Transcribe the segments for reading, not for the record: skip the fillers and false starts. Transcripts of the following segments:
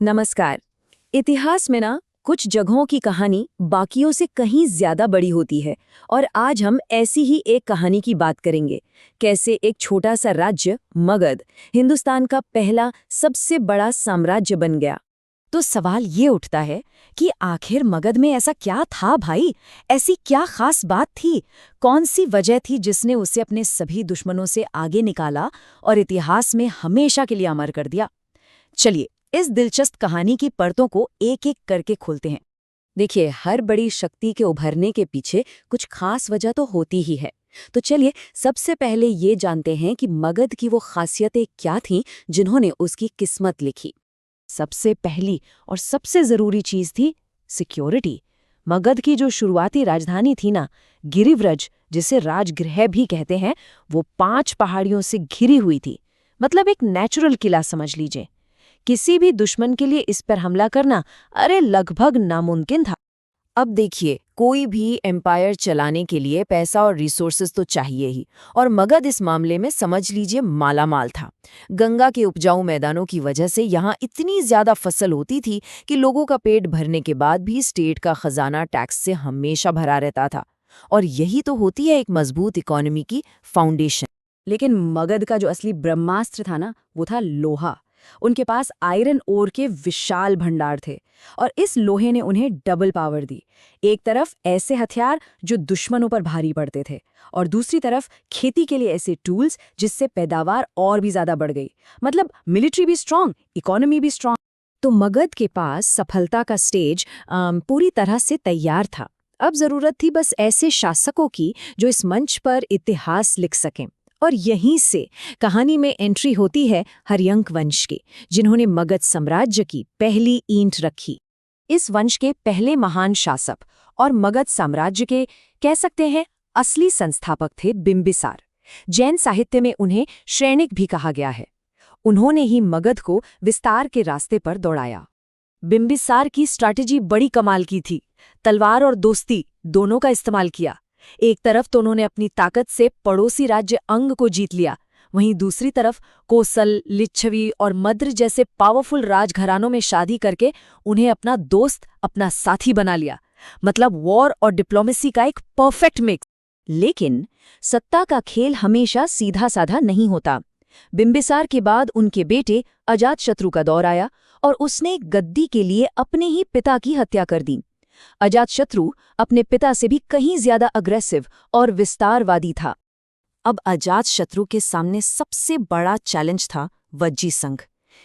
नमस्कार। इतिहास में ना कुछ जगहों की कहानी बाकियों से कहीं ज्यादा बड़ी होती है और आज हम ऐसी ही एक कहानी की बात करेंगे। कैसे एक छोटा सा राज्य मगध हिंदुस्तान का पहला सबसे बड़ा साम्राज्य बन गया। तो सवाल ये उठता है कि आखिर मगध में ऐसा क्या था भाई? ऐसी क्या खास बात थी? कौन सी वजह थी जिसने उसे अपने सभी दुश्मनों से आगे निकाला और इतिहास में हमेशा के लिए अमर कर दिया? चलिए इस दिलचस्प कहानी की परतों को एक-एक करके खोलते हैं। देखिए, हर बड़ी शक्ति के उभरने के पीछे कुछ खास वजह तो होती ही है। तो चलिए सबसे पहले ये जानते हैं कि मगध की वो खासियतें क्या थीं जिन्होंने उसकी किस्मत लिखी। सबसे पहली और सबसे जरूरी चीज थी सिक्योरिटी। मगध की जो शुरुआती राजधानी थी ना, गिरिव्रज, जिसे राजगृह भी कहते हैं, वो 5 पहाड़ियों से घिरी हुई थी। मतलब एक नेचुरल किला समझ लीजिए। किसी भी दुश्मन के लिए इस पर हमला करना अरे लगभग नामुमकिन था। अब देखिए, कोई भी एम्पायर चलाने के लिए पैसा और रिसोर्सेज तो चाहिए ही, और मगध इस मामले में समझ लीजिए मालामाल था। गंगा के उपजाऊ मैदानों की वजह से यहाँ इतनी ज्यादा फसल होती थी कि लोगों का पेट भरने के बाद भी स्टेट का खजाना टैक्स से हमेशा भरा रहता था। और यही तो होती है एक मजबूत इकोनॉमी की फाउंडेशन। लेकिन मगध का जो असली ब्रह्मास्त्र था ना, वो था लोहा। उनके पास आयरन ओर के विशाल भंडार थे और इस लोहे ने उन्हें डबल पावर दी। एक तरफ ऐसे हथियार जो दुश्मनों पर भारी पड़ते थे और दूसरी तरफ खेती के लिए ऐसे टूल्स जिससे पैदावार और भी ज्यादा बढ़ गई। मतलब मिलिट्री भी स्ट्रांग, इकोनॉमी भी स्ट्रांग। तो मगध के पास सफलता का स्टेज पूरी तरह से तैयार था। अब जरूरत थी बस ऐसे शासकों की जो इस मंच पर इतिहास लिख सकें। और यहीं से कहानी में एंट्री होती है हर्यंक वंश की, जिन्होंने मगध साम्राज्य की पहली ईंट रखी। इस वंश के पहले महान शासक और मगध साम्राज्य के कह सकते हैं असली संस्थापक थे बिंबिसार। जैन साहित्य में उन्हें श्रेणिक भी कहा गया है। उन्होंने ही मगध को विस्तार के रास्ते पर दौड़ाया। बिंबिसार की स्ट्रैटेजी बड़ी कमाल की थी। तलवार और दोस्ती दोनों का इस्तेमाल किया। एक तरफ तो उन्होंने अपनी ताकत से पड़ोसी राज्य अंग को जीत लिया, वहीं दूसरी तरफ कोसल, लिच्छवी और मद्र जैसे पावरफुल राजघरानों में शादी करके उन्हें अपना दोस्त, अपना साथी बना लिया। मतलब वॉर और डिप्लोमेसी का एक परफेक्ट मिक्स। लेकिन सत्ता का खेल हमेशा सीधा साधा नहीं होता। बिंबिसार के बाद उनके बेटे अजातशत्रु का दौर आया और उसने गद्दी के लिए अपने ही पिता की हत्या कर दी। अजातशत्रु अपने पिता से भी कहीं ज्यादा अग्रेसिव और विस्तारवादी था। अब अजातशत्रु के सामने सबसे बड़ा चैलेंज था वज्जी संघ।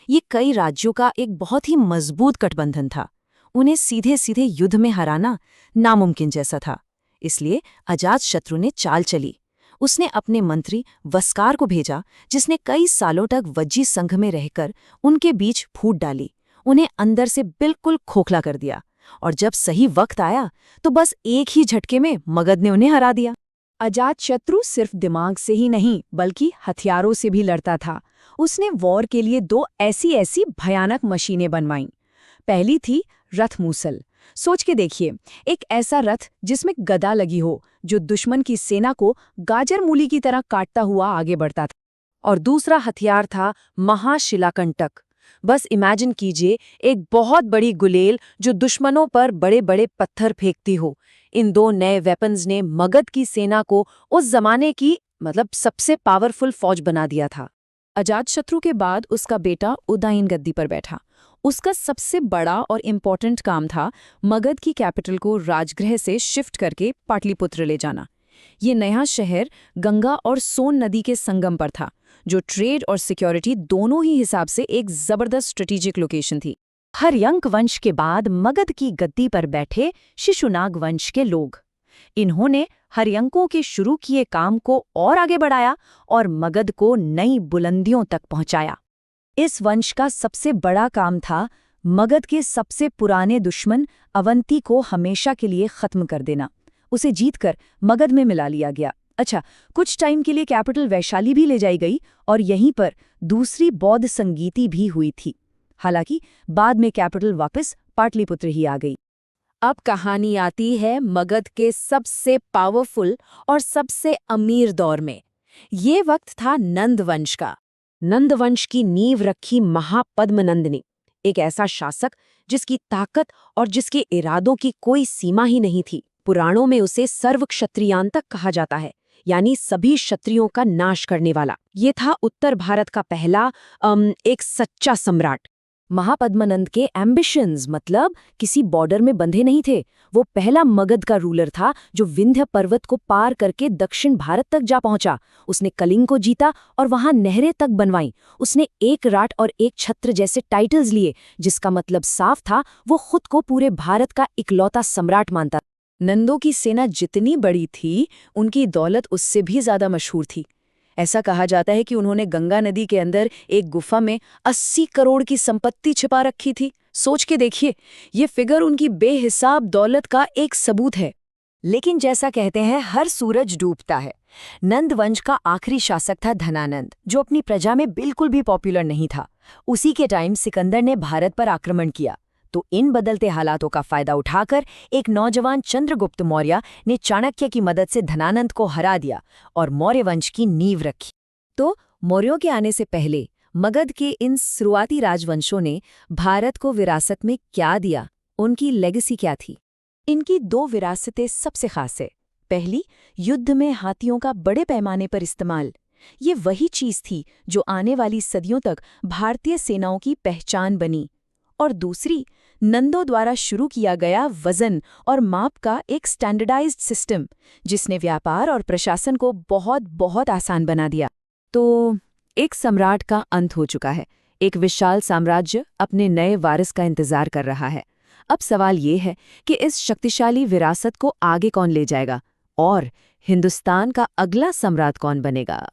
ये कई राज्यों का एक बहुत ही मजबूत गठबंधन था। उन्हें सीधे सीधे युद्ध में हराना नामुमकिन जैसा था। इसलिए अजातशत्रु ने चाल चली। उसने अपने मंत्री वस्कार को भेजा, जिसने कई सालों तक वज्जी संघ में रहकर उनके बीच फूट डाली, उन्हें अंदर से बिल्कुल खोखला कर दिया। और जब सही वक्त आया तो बस एक ही झटके में मगध ने उन्हें हरा दिया। अजातशत्रु सिर्फ दिमाग से ही नहीं बल्कि हथियारों से भी लड़ता था। उसने वॉर के लिए 2 ऐसी भयानक मशीनें बनवाईं। पहली थी रथ मूसल। सोच के देखिए, एक ऐसा रथ जिसमें गदा लगी हो, जो दुश्मन की सेना को गाजर मूली की तरह काटता हुआ आगे बढ़ता था। और दूसरा हथियार था महाशिलाकंटक। बस इमेजिन कीजिए, एक बहुत बड़ी गुलेल जो दुश्मनों पर बड़े बड़े पत्थर फेंकती हो। इन 2 नए वेपन्स ने मगध की सेना को उस जमाने की सबसे पावरफुल फौज बना दिया था। अजातशत्रु के बाद उसका बेटा उदयन गद्दी पर बैठा। उसका सबसे बड़ा और इम्पोर्टेंट काम था मगध की कैपिटल को राजगृह से शिफ्ट करके पाटलिपुत्र ले जाना। ये नया शहर गंगा और सोन नदी के संगम पर था, जो ट्रेड और सिक्योरिटी दोनों ही हिसाब से एक जबरदस्त स्ट्रेटेजिक लोकेशन थी। हर्यंक वंश के बाद मगध की गद्दी पर बैठे शिशुनाग वंश के लोग। इन्होंने हर्यंकों के शुरू किए काम को और आगे बढ़ाया और मगध को नई बुलंदियों तक पहुंचाया। इस वंश का सबसे बड़ा काम था मगध के सबसे पुराने दुश्मन अवंती को हमेशा के लिए खत्म कर देना। उसे जीतकर मगध में मिला लिया गया। अच्छा, कुछ टाइम के लिए कैपिटल वैशाली भी ले जाई गई और यहीं पर दूसरी बौद्ध संगीति भी हुई थी। हालांकि बाद में कैपिटल वापस पाटलिपुत्र ही आ गई। अब कहानी आती है मगध के सबसे पावरफुल और सबसे अमीर दौर में। ये वक्त था नंद वंश का। नंद वंश की नींव रखी महापद्मनंद ने। एक ऐसा शासक जिसकी ताकत और जिसके इरादों की कोई सीमा ही नहीं थी। पुराणों में उसे सर्व क्षत्रियांतक कहा जाता है, यानी सभी क्षत्रियों का नाश करने वाला। ये था उत्तर भारत का पहला एक सच्चा सम्राट। महापद्मानंद के एम्बिशंस मतलब किसी बॉर्डर में बंधे नहीं थे। वो पहला मगध का रूलर था जो विंध्य पर्वत को पार करके दक्षिण भारत तक जा पहुंचा। उसने कलिंग को जीता और वहां नहरें तक बनवाई। उसने एक राट और एक छत्र जैसे टाइटल्स लिए, जिसका मतलब साफ था वो खुद को पूरे भारत का इकलौता सम्राट मानता। नंदों की सेना जितनी बड़ी थी, उनकी दौलत उससे भी ज्यादा मशहूर थी। ऐसा कहा जाता है कि उन्होंने गंगा नदी के अंदर एक गुफा में 80 करोड़ की संपत्ति छिपा रखी थी। सोच के देखिए, ये फिगर उनकी बेहिसाब दौलत का एक सबूत है। लेकिन जैसा कहते हैं, हर सूरज डूबता है। नंद वंश का आखिरी शासक था धनानंद, जो अपनी प्रजा में बिल्कुल भी पॉपुलर नहीं था। उसी के टाइम सिकंदर ने भारत पर आक्रमण किया, तो इन बदलते हालातों का फायदा उठाकर एक नौजवान चंद्रगुप्त मौर्य ने चाणक्य की मदद से धनानंद को हरा दिया और मौर्य वंश की नींव रखी। तो मौर्यों के आने से पहले मगध के इन शुरुआती राजवंशों ने भारत को विरासत में क्या दिया, उनकी लेगेसी क्या थी? इनकी 2 विरासतें सबसे खास है। पहली, युद्ध में हाथियों का बड़े पैमाने पर इस्तेमाल। ये वही चीज थी जो आने वाली सदियों तक भारतीय सेनाओं की पहचान बनी। और दूसरी, नंदों द्वारा शुरू किया गया वजन और माप का एक स्टैंडर्डाइज्ड सिस्टम, जिसने व्यापार और प्रशासन को बहुत बहुत आसान बना दिया। तो एक सम्राट का अंत हो चुका है। एक विशाल साम्राज्य अपने नए वारिस का इंतजार कर रहा है। अब सवाल ये है कि इस शक्तिशाली विरासत को आगे कौन ले जाएगा और हिंदुस्तान का अगला सम्राट कौन बनेगा?